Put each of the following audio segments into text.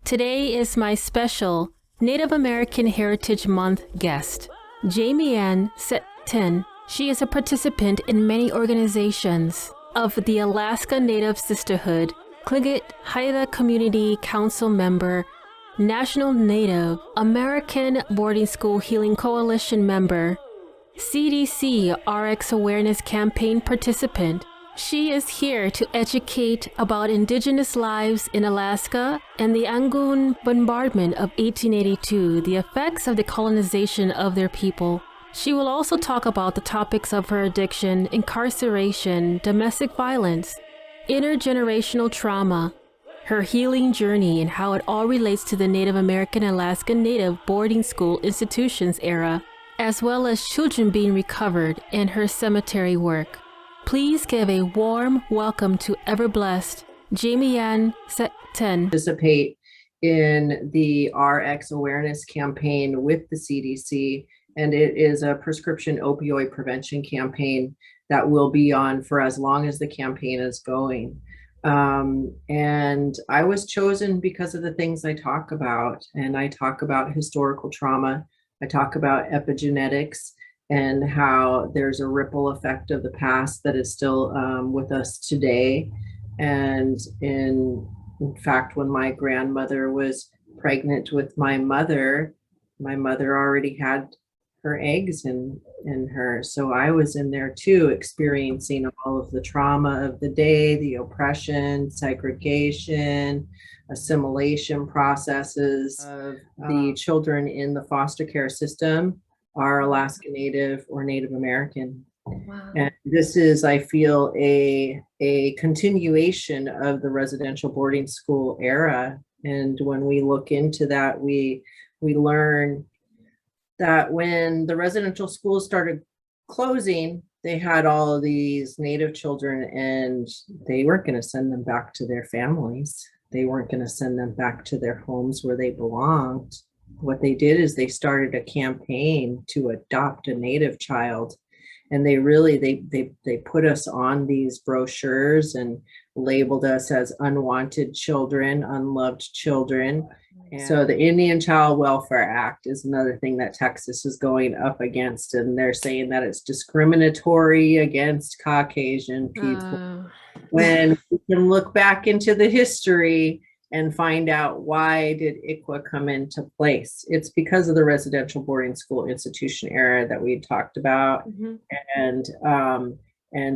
Today is my special Native American Heritage Month guest, Jamiann S'eiltin. She is a participant in many organizations of the Alaskan Native Sisterhood, Tlingit Haida Community Council member, National Native American Boarding School Healing Coalition member, CDC RX Awareness Campaign participant. She is here to educate about indigenous lives in Alaska and the Angoon bombardment of 1882, the effects of the colonization of their people. She will also talk about the topics of her addiction, incarceration, domestic violence, intergenerational trauma, her healing journey, and how it all relates to the Native American Alaskan Native boarding school institutions era, as well as children being recovered and her cemetery work. Please give a warm welcome to ever blessed Jamiann S'eiltin. Participate in the RX awareness campaign with the CDC, and it is a prescription opioid prevention campaign that will be on for as long as the campaign is going. And I was chosen because of the things I talk about, and I talk about historical trauma. I talk about epigenetics and how there's a ripple effect of the past that is still with us today. And in fact, when my grandmother was pregnant with my mother already had her eggs in her. So I was in there too, experiencing all of the trauma of the day, the oppression, segregation, assimilation processes of the children in the foster care system are Alaskan Native or Native American. Wow. And this is, I feel, a continuation of the residential boarding school era. And when we look into that, we learn that when the residential schools started closing, they had all of these Native children, and they weren't going to send them back to their families. They weren't going to send them back to their homes where they belonged. What they did is they started a campaign to adopt a Native child. And they really, they put us on these brochures and labeled us as unwanted children, unloved children. So the Indian Child Welfare Act is another thing that Texas is going up against, and they're saying that it's discriminatory against Caucasian people. When we can look back into the history and find out why did ICWA come into place. It's because of the residential boarding school institution era that we talked about, and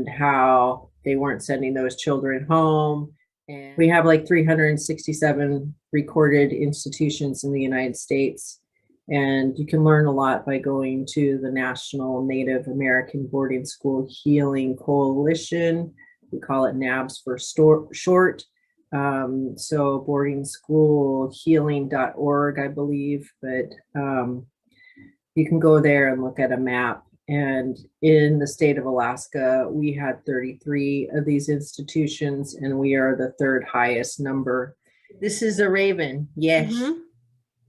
how they weren't sending those children home. And we have like 367 recorded institutions in the United States. And you can learn a lot by going to the National Native American Boarding School Healing Coalition. We call it NABS for short. So boardingschoolhealing.org, I believe, but you can go there and look at a map. And in the state of Alaska, we had 33 of these institutions, and we are the third highest number. This is a raven. Yes.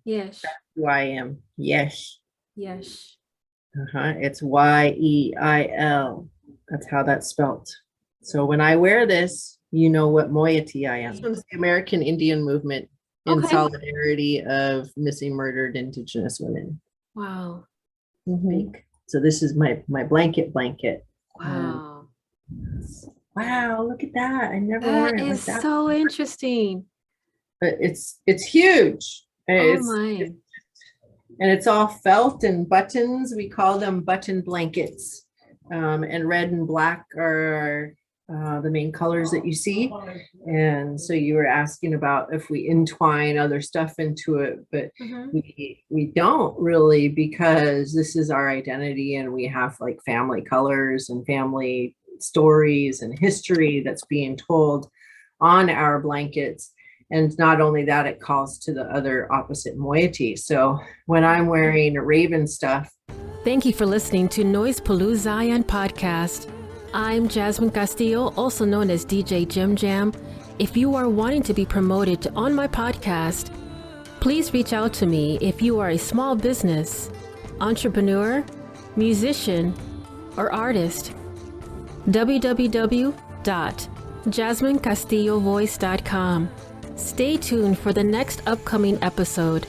Yes. That's who I am. Yes. Yes. It's Y-E-I-L. That's how that's spelt. So when I wear this, you know what moiety I am. This one's the American Indian movement in solidarity of missing, murdered Indigenous women. Wow. So this is my blanket. Wow. Wow, look at that. I never That worn it is like that. so interesting. But it's huge. My. And it's all felt and buttons. We call them button blankets. And red and black are the main colors that you see. And so you were asking about if we entwine other stuff into it, but we don't really, because this is our identity, and we have like family colors and family stories and history that's being told on our blankets. And not only that, it calls to the other opposite moiety. So when I'm wearing raven stuff. Thank you for listening to Noise Paloo Zion podcast. I'm Jasmine Castillo, also known as DJ Jim Jam. If you are wanting to be promoted on my podcast, please reach out to me if you are a small business, entrepreneur, musician, or artist. www.jasminecastillovoice.com. Stay tuned for the next upcoming episode